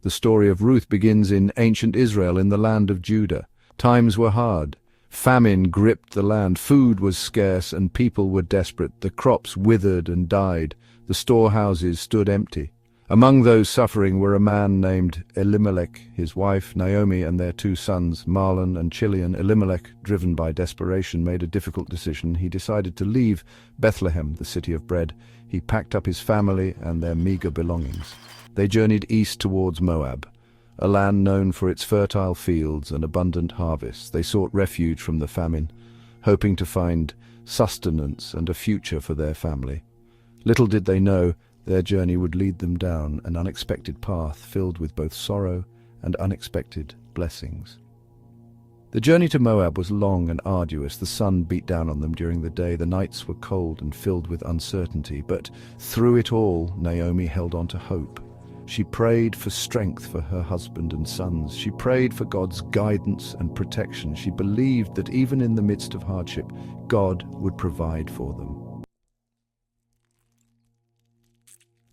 The story of Ruth begins in ancient Israel in the land of Judah. Times were hard. Famine gripped the land, food was scarce, and people were desperate. The crops withered and died. The storehouses stood empty. Among those suffering were a man named Elimelech, his wife Naomi, and their 2 sons, Mahlon and Chilion. Elimelech, driven by desperation, made a difficult decision. He decided to leave Bethlehem, the city of bread. He packed up his family and their meager belongings. They journeyed east towards Moab, a land known for its fertile fields and abundant harvests. They sought refuge from the famine, hoping to find sustenance and a future for their family. Little did they know, their journey would lead them down an unexpected path filled with both sorrow and unexpected blessings. The journey to Moab was long and arduous. The sun beat down on them during the day. The nights were cold and filled with uncertainty. But through it all, Naomi held on to hope. She prayed for strength for her husband and sons. She prayed for God's guidance and protection. She believed that even in the midst of hardship, God would provide for them.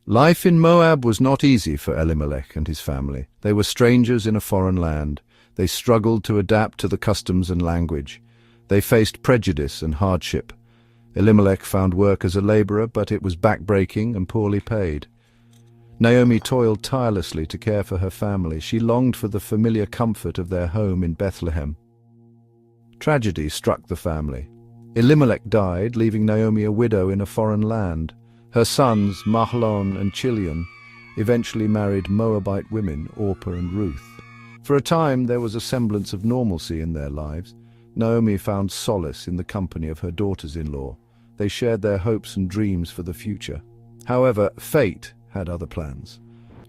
Life in Moab was not easy for Elimelech and his family. They were strangers in a foreign land. They struggled to adapt to the customs and language. They faced prejudice and hardship. Elimelech found work as a laborer, but it was backbreaking and poorly paid. Naomi toiled tirelessly to care for her family. She longed for the familiar comfort of their home in Bethlehem. Tragedy struck the family. Elimelech died, leaving Naomi a widow in a foreign land. Her sons, Mahlon and Chilion, eventually married Moabite women, Orpah and Ruth. For a time there was a semblance of normalcy in their lives. Naomi found solace in the company of her daughters-in-law. They shared their hopes and dreams for the future. However, fate had other plans.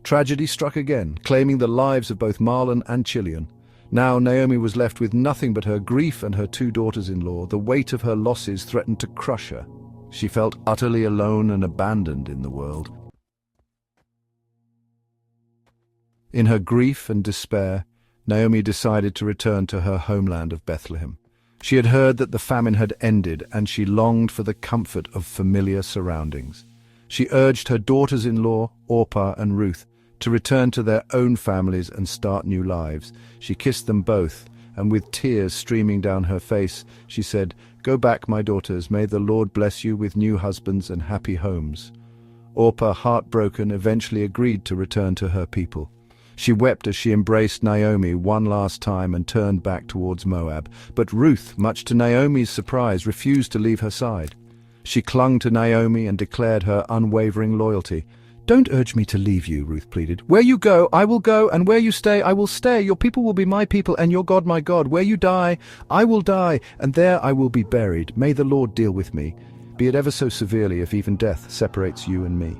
Tragedy struck again, claiming the lives of both Mahlon and Chilion. Now Naomi was left with nothing but her grief and her 2 daughters-in-law. The weight of her losses threatened to crush her. She felt utterly alone and abandoned in the world. In her grief and despair, Naomi decided to return to her homeland of Bethlehem. She had heard that the famine had ended, and she longed for the comfort of familiar surroundings. She urged her daughters-in-law, Orpah and Ruth, to return to their own families and start new lives. She kissed them both, and with tears streaming down her face, she said, "Go back, my daughters. May the Lord bless you with new husbands and happy homes." Orpah, heartbroken, eventually agreed to return to her people. She wept as she embraced Naomi one last time and turned back towards Moab. But Ruth, much to Naomi's surprise, refused to leave her side. She clung to Naomi and declared her unwavering loyalty. "Don't urge me to leave you," Ruth pleaded. "Where you go, I will go, and where you stay, I will stay. Your people will be my people, and your God my God. Where you die, I will die, and there I will be buried. May the Lord deal with me, be it ever so severely, if even death separates you and me."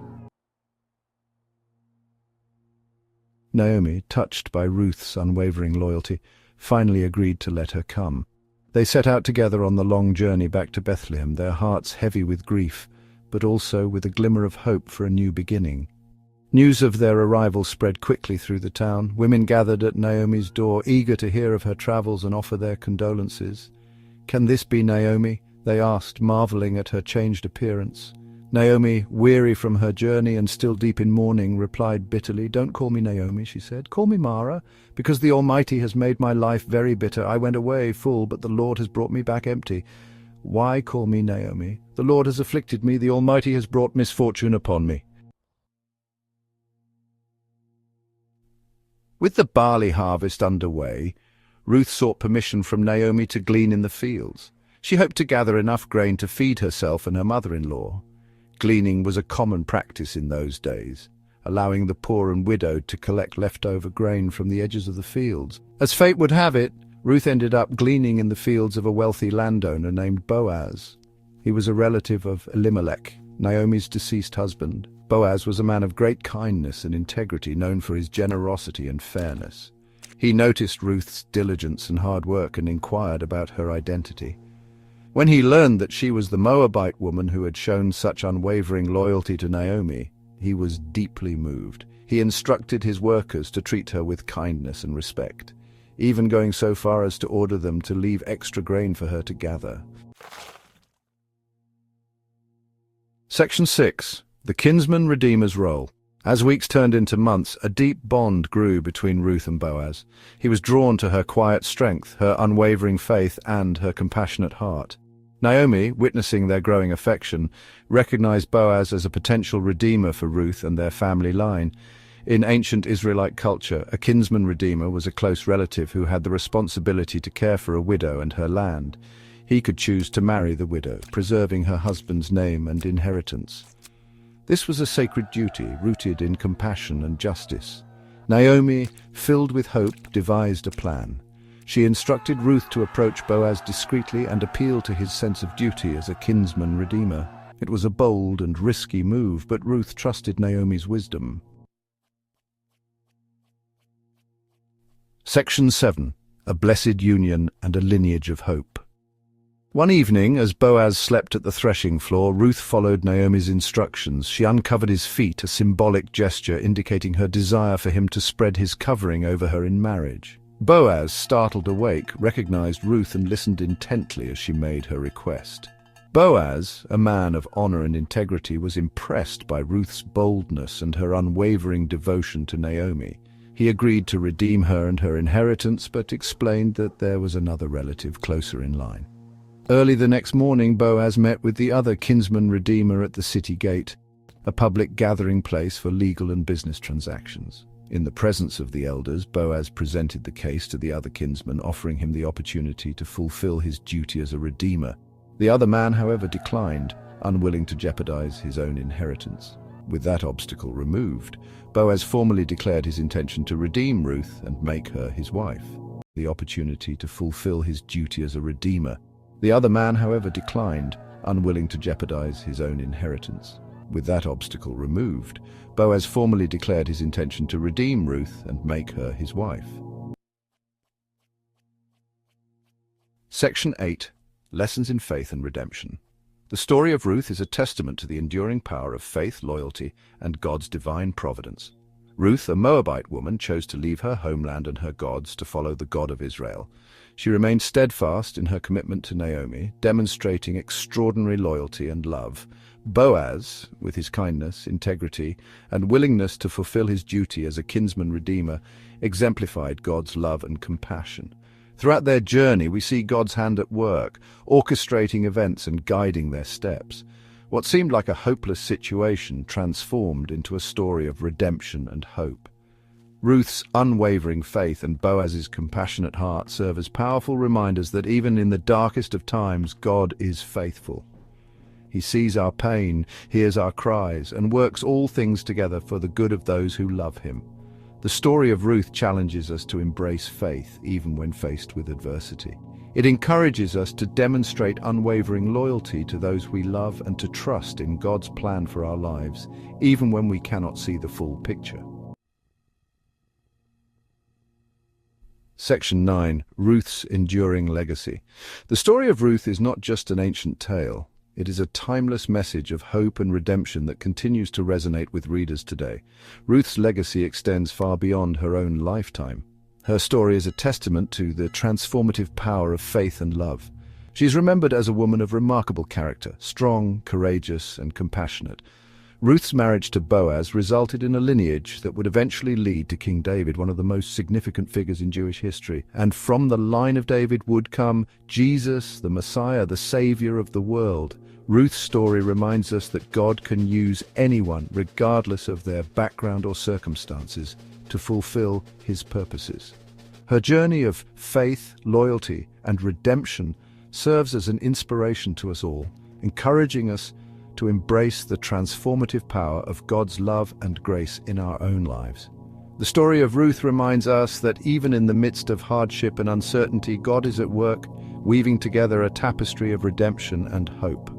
Naomi, touched by Ruth's unwavering loyalty, finally agreed to let her come. They set out together on the long journey back to Bethlehem, their hearts heavy with grief, but also with a glimmer of hope for a new beginning. News of their arrival spread quickly through the town. Women gathered at Naomi's door, eager to hear of her travels and offer their condolences. "Can this be Naomi?" they asked, marveling at her changed appearance. Naomi, weary from her journey and still deep in mourning, replied bitterly, "Don't call me Naomi," she said. "Call me Mara, because the Almighty has made my life very bitter. I went away full, but the Lord has brought me back empty. Why call me Naomi? The Lord has afflicted me, the Almighty has brought misfortune upon me." With the barley harvest underway, Ruth sought permission from Naomi to glean in the fields. She hoped to gather enough grain to feed herself and her mother-in-law. Gleaning was a common practice in those days, allowing the poor and widowed to collect leftover grain from the edges of the fields. As fate would have it, Ruth ended up gleaning in the fields of a wealthy landowner named Boaz. He was a relative of Elimelech, Naomi's deceased husband. Boaz was a man of great kindness and integrity, known for his generosity and fairness. He noticed Ruth's diligence and hard work and inquired about her identity. When he learned that she was the Moabite woman who had shown such unwavering loyalty to Naomi, he was deeply moved. He instructed his workers to treat her with kindness and respect, even going so far as to order them to leave extra grain for her to gather. Section 6. The Kinsman-Redeemer's Role. As weeks turned into months, a deep bond grew between Ruth and Boaz. He was drawn to her quiet strength, her unwavering faith, and her compassionate heart. Naomi, witnessing their growing affection, recognized Boaz as a potential redeemer for Ruth and their family line. In ancient Israelite culture, a kinsman-redeemer was a close relative who had the responsibility to care for a widow and her land. He could choose to marry the widow, preserving her husband's name and inheritance. This was a sacred duty rooted in compassion and justice. Naomi, filled with hope, devised a plan. She instructed Ruth to approach Boaz discreetly and appeal to his sense of duty as a kinsman-redeemer. It was a bold and risky move, but Ruth trusted Naomi's wisdom. Section 7. A blessed union and a lineage of hope. One evening, as Boaz slept at the threshing floor, Ruth followed Naomi's instructions. She uncovered his feet, a symbolic gesture indicating her desire for him to spread his covering over her in marriage. Boaz, startled awake, recognized Ruth and listened intently as she made her request. Boaz, a man of honor and integrity, was impressed by Ruth's boldness and her unwavering devotion to Naomi. He agreed to redeem her and her inheritance, but explained that there was another relative closer in line. Early the next morning, Boaz met with the other kinsman-redeemer at the city gate, a public gathering place for legal and business transactions. In the presence of the elders, Boaz presented the case to the other kinsman, offering him the opportunity to fulfill his duty as a redeemer. The other man, however, declined, unwilling to jeopardize his own inheritance. With that obstacle removed, Boaz formally declared his intention to redeem Ruth and make her his wife. The opportunity to fulfill his duty as a redeemer. The other man, however, declined, unwilling to jeopardize his own inheritance. With that obstacle removed, Boaz formally declared his intention to redeem Ruth and make her his wife. Section 8. Lessons in Faith and Redemption. The story of Ruth is a testament to the enduring power of faith, loyalty, and God's divine providence. Ruth, a Moabite woman, chose to leave her homeland and her gods to follow the God of Israel. She remained steadfast in her commitment to Naomi, demonstrating extraordinary loyalty and love. Boaz, with his kindness, integrity, and willingness to fulfill his duty as a kinsman-redeemer, exemplified God's love and compassion. Throughout their journey, we see God's hand at work, orchestrating events and guiding their steps. What seemed like a hopeless situation transformed into a story of redemption and hope. Ruth's unwavering faith and Boaz's compassionate heart serve as powerful reminders that even in the darkest of times, God is faithful. He sees our pain, hears our cries, and works all things together for the good of those who love him. The story of Ruth challenges us to embrace faith even when faced with adversity. It encourages us to demonstrate unwavering loyalty to those we love and to trust in God's plan for our lives, even when we cannot see the full picture. Section 9. Ruth's Enduring Legacy. The story of Ruth is not just an ancient tale. It is a timeless message of hope and redemption that continues to resonate with readers today. Ruth's legacy extends far beyond her own lifetime. Her story is a testament to the transformative power of faith and love. She is remembered as a woman of remarkable character, strong, courageous, and compassionate. Ruth's marriage to Boaz resulted in a lineage that would eventually lead to King David, one of the most significant figures in Jewish history. And from the line of David would come Jesus, the Messiah, the Savior of the world. Ruth's story reminds us that God can use anyone, regardless of their background or circumstances, to fulfill his purposes. Her journey of faith, loyalty, and redemption serves as an inspiration to us all, encouraging us to embrace the transformative power of God's love and grace in our own lives. The story of Ruth reminds us that even in the midst of hardship and uncertainty, God is at work, weaving together a tapestry of redemption and hope.